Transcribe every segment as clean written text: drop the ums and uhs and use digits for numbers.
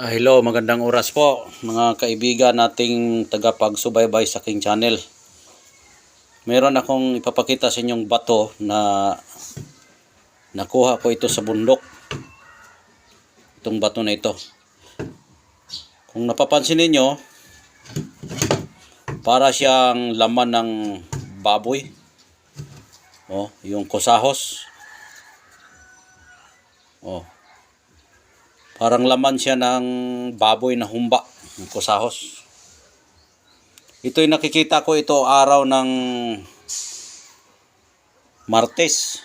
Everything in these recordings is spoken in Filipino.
Hello, magandang oras po mga kaibigan nating tagapagsubaybay sa aking channel. Meron akong ipapakita sa inyong bato na nakuha ko ito sa bundok. Itong bato na ito. Kung napapansin niyo, para siyang laman ng baboy. Yung kusahos. Parang laman siya ng baboy na humba, ng kusahos. Ito'y nakikita ko ito araw ng Martes.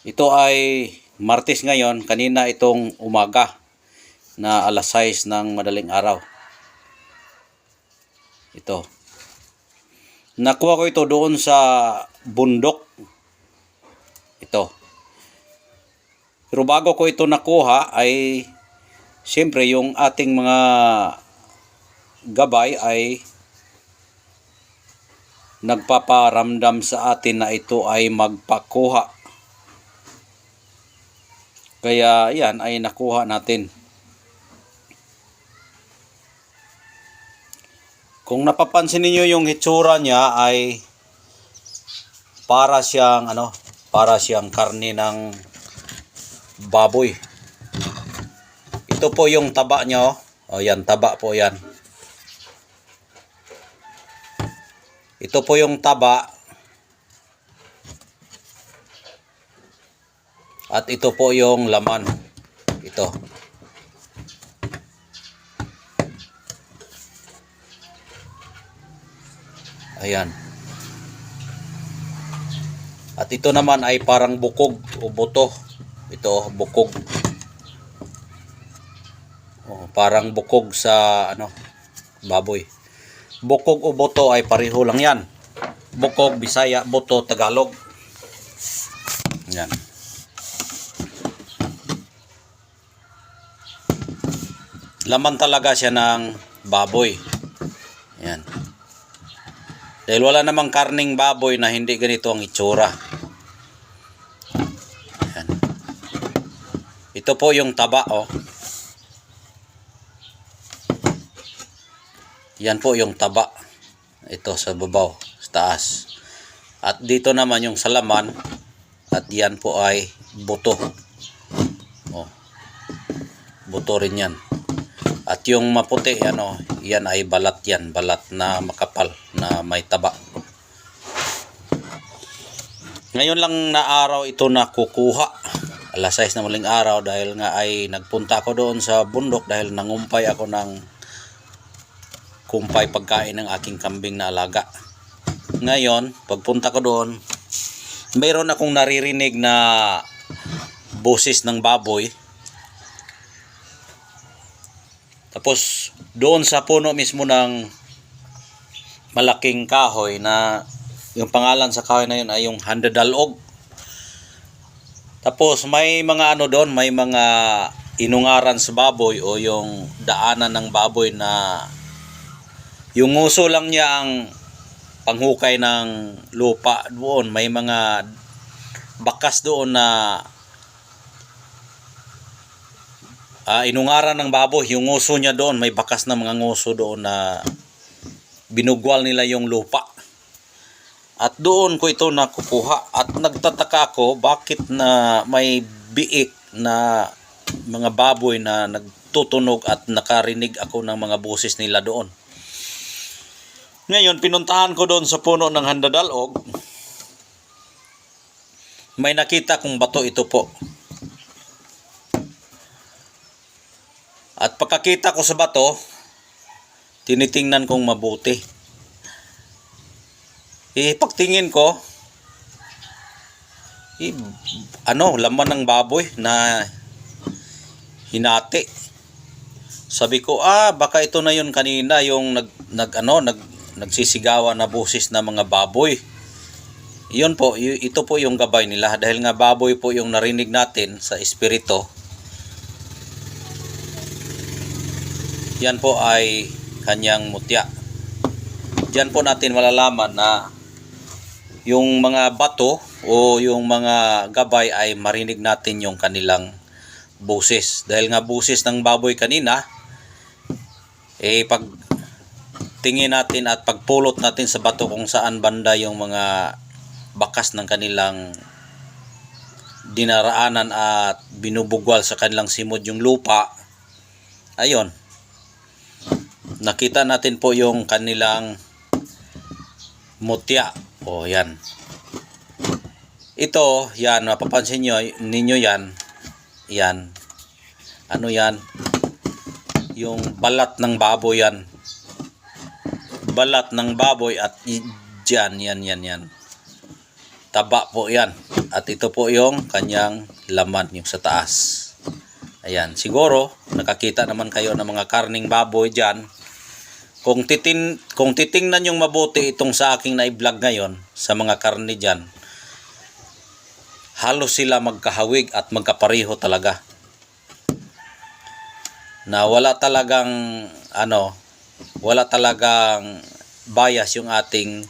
Ito ay Martes ngayon, kanina itong umaga na alas 6 ng madaling araw. Ito. Nakuha ko ito doon sa bundok. Ito. Pero bago ko ito nakuha ay siyempre yung ating mga gabay ay nagpaparamdam sa atin na ito ay magpakuha. Kaya yan ay nakuha natin. Kung napapansin niyo yung hitsura niya ay para siyang karne ng baboy. Ito po yung taba niya. Yan, taba po yan. Ito po yung taba. At ito po yung laman. Ito. Ayan. At ito naman ay parang bukog o buto. Ito, bukog. Parang bukog sa baboy. Bukog o buto ay pareho lang yan. Bukog, Bisaya, buto, Tagalog. Yan. Laman talaga siya ng baboy. Yan. Dahil wala namang karning baboy na hindi ganito ang itsura. Yan. Ito po yung taba, Yan po yung taba. Ito sa babaw, sa taas. At dito naman yung sa laman. At yan po ay buto. Buto rin yan. At yung maputi, yan ay balat yan. Balat na makapal, na may taba. Ngayon lang na araw ito nakukuha. Alas 6 na muling araw dahil nga ay nagpunta ako doon sa bundok dahil nangumpay ako ng kumpay pagkain ng aking kambing na alaga. Ngayon, pagpunta ko doon, mayroon akong naririnig na boses ng baboy. Tapos doon sa puno mismo ng malaking kahoy na yung pangalan sa kahoy na yun ay yung handadalog. Tapos may mga doon, may mga inungaran sa baboy o yung daanan ng baboy na yung nguso lang niya ang panghukay ng lupa doon. May mga bakas doon na inungaran ng baboy. Yung nguso niya doon, may bakas na mga nguso doon na binugwal nila yung lupa. At doon ko ito nakukuha. At nagtataka ako bakit na may biik na mga baboy na nagtutunog at nakarinig ako ng mga boses nila doon. Ngayon, pinuntahan ko doon sa puno ng handadalog. May nakita kong bato ito po. At pagkakita ko sa bato, tinitingnan kong mabuti. Pagtingin ko, laman ng baboy na hinati. Sabi ko, baka ito na yun kanina yung nagsisigawan na boses na mga baboy. Yun po, ito po yung gabay nila dahil nga baboy po yung narinig natin sa espiritu. Yan po ay kanyang mutya. Diyan po natin malalaman na yung mga bato o yung mga gabay ay marinig natin yung kanilang busis. Dahil nga busis ng baboy kanina, pag tingin natin at pagpulot natin sa bato kung saan banda yung mga bakas ng kanilang dinaraanan at binubugwal sa kanilang simod yung lupa, ayun, nakita natin po yung kanilang mutya. O yan, ito, yan, mapapansin ninyo yan, ano yan, yung balat ng baboy yan, balat ng baboy at yan, taba po yan. At ito po yung kanyang laman, yung sa taas. Ayan, siguro nakakita naman kayo ng mga karning baboy dyan. Kung titingnan yung mabuti itong sa aking na-vlog ngayon sa mga karne dyan, halos sila magkahawig at magkapareho talaga. Na wala talagang bias yung ating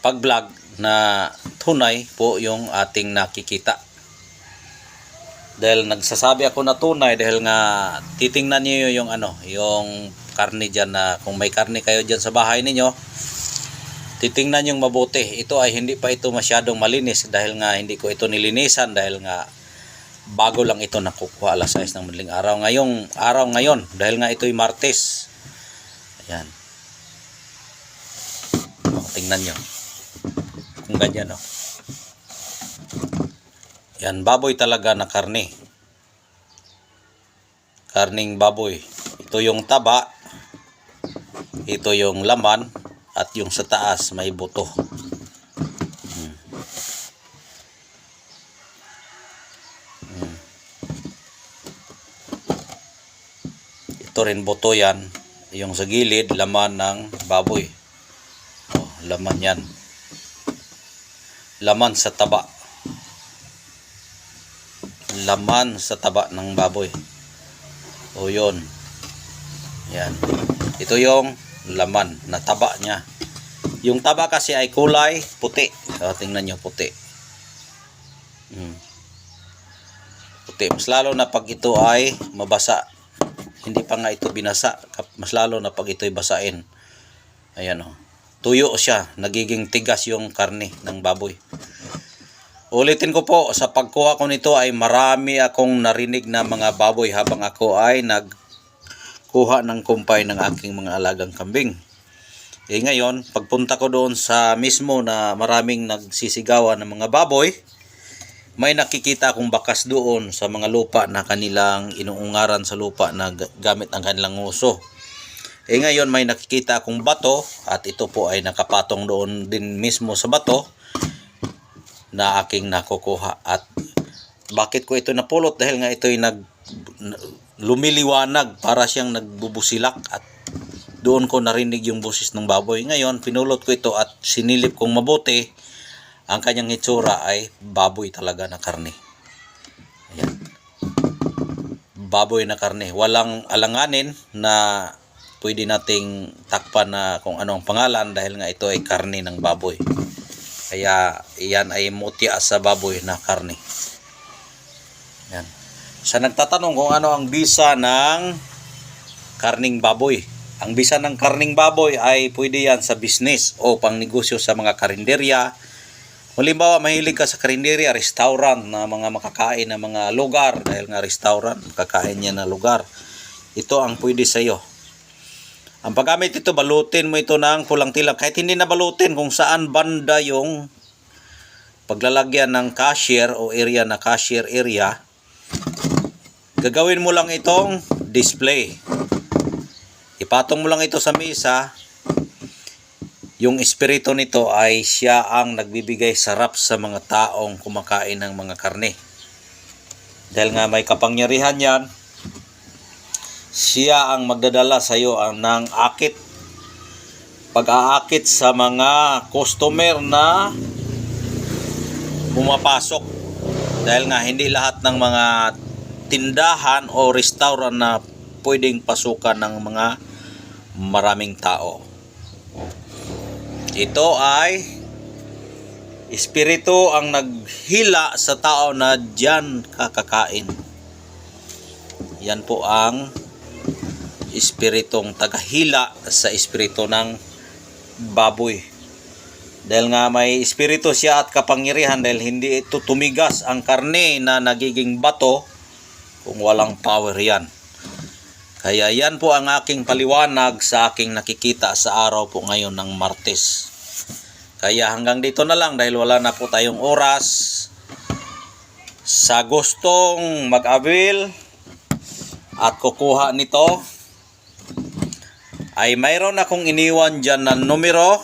pag-vlog, na tunay po yung ating nakikita. Dahil nagsasabi ako na tunay dahil nga titingnan niyo yung yung karne diyan, na kung may karne kayo diyan sa bahay ninyo, titingnan yung mabuti. Ito ay hindi pa ito masyadong malinis dahil nga hindi ko ito nilinisan, dahil nga bago lang ito nakukuha alas 6 ng madaling araw ngayon dahil nga ito'y Martes. Ayan. Tingnan nyo kung ganyan, yan, baboy talaga na karne, karning baboy. Ito yung taba, ito yung laman, at yung sa taas may buto. Ito rin buto yan, yung sa gilid laman ng baboy. Laman yan, laman sa taba, laman sa taba ng baboy. O yun, yan, ito yung laman na taba nya. Yung taba kasi ay kulay puti. Tingnan nyo, puti. Puti, mas lalo na pag ito ay mabasa. Hindi pa nga ito binasa, mas lalo na pag ito'y basain. Ayan, tuyo siya, nagiging tigas yung karne ng baboy. Ulitin ko po, sa pagkuha ko nito ay marami akong narinig na mga baboy habang ako ay nagkuha ng kumpay ng aking mga alagang kambing. Ngayon, pagpunta ko doon sa mismo na maraming nagsisigawan ng mga baboy, may nakikita akong bakas doon sa mga lupa na kanilang inuungaran sa lupa na gamit ang kanilang nguso. Ngayon may nakikita akong bato, at ito po ay nakapatong doon din mismo sa bato na aking nakukuha. At bakit ko ito napulot? Dahil nga ito'y lumiliwanag, para siyang nagbubusilak, at doon ko narinig yung busis ng baboy. Ngayon pinulot ko ito at sinilip kong mabuti. Ang kanyang itsura ay baboy talaga na karne. Ayan, baboy na karne, walang alanganin na pwede nating takpan na kung ano ang pangalan, dahil nga ito ay karne ng baboy. Kaya iyan ay mutya sa baboy na karne. Yan. Sa nagtatanong kung ano ang bisa ng karning baboy, ang bisa ng karning baboy ay pwede yan sa business o pang negosyo sa mga karinderya. Halimbawa, mahilig ka sa karinderya, restaurant na mga makakain na mga lugar, dahil nga restaurant, makakain niya na lugar, ito ang pwede sa iyo. Ang paggamit ito, balutin mo ito ng pulang tila, kahit hindi na balutin, kung saan banda yung paglalagyan ng cashier o area na cashier area, gagawin mo lang itong display. Ipatong mo lang ito sa mesa. Yung espiritu nito ay siya ang nagbibigay sarap sa mga taong kumakain ng mga karne. Dahil nga may kapangyarihan yan, siya ang magdadala sa iyo ng akit. Pag-aakit sa mga customer na pumapasok. Dahil nga hindi lahat ng mga tindahan o restaurant na pwedeng pasukan ng mga maraming tao. Ito ay espiritu ang naghila sa tao na diyan kakakain. Yan po ang espiritong tagahila sa espiritu ng baboy. Dahil nga may espiritu siya at kapangyarihan, dahil hindi ito tumigas ang karne na nagiging bato kung walang power yan. Kaya yan po ang aking paliwanag sa aking nakikita sa araw po ngayon ng Martes. Kaya hanggang dito na lang dahil wala na po tayong oras. Sa gustong mag-avail at kukuha nito, ay mayroon akong iniwan dyan na numero.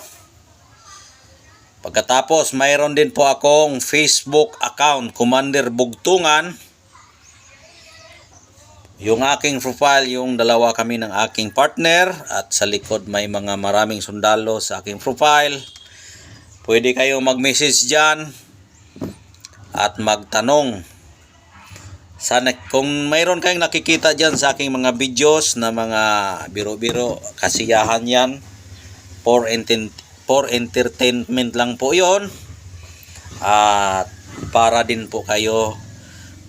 Pagkatapos mayroon din po akong Facebook account, Commander Bugtungan. Yung aking profile, yung dalawa kami ng aking partner, at sa likod may mga maraming sundalo sa aking profile. Pwede kayong mag-message dyan at magtanong. Sana kung mayroon kayong nakikita dyan sa aking mga videos na mga biro-biro, kasiyahan yan. For entertainment lang po yon. At para din po kayo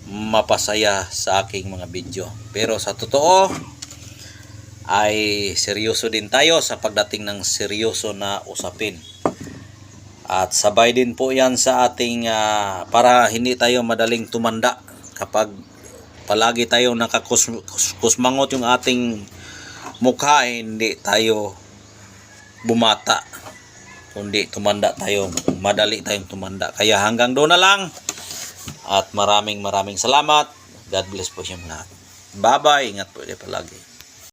mapasaya sa aking mga video. Pero sa totoo ay seryoso din tayo sa pagdating ng seryoso na usapin. At sabay din po yan sa ating para hindi tayo madaling tumanda. Kapag palagi tayo nakakusmangot yung ating mukha, hindi tayo bumata, kundi tumanda tayo, madali tayong tumanda. Kaya hanggang doon na lang. At maraming salamat. God bless po siyang lahat. Bye bye. Ingat po kayo palagi.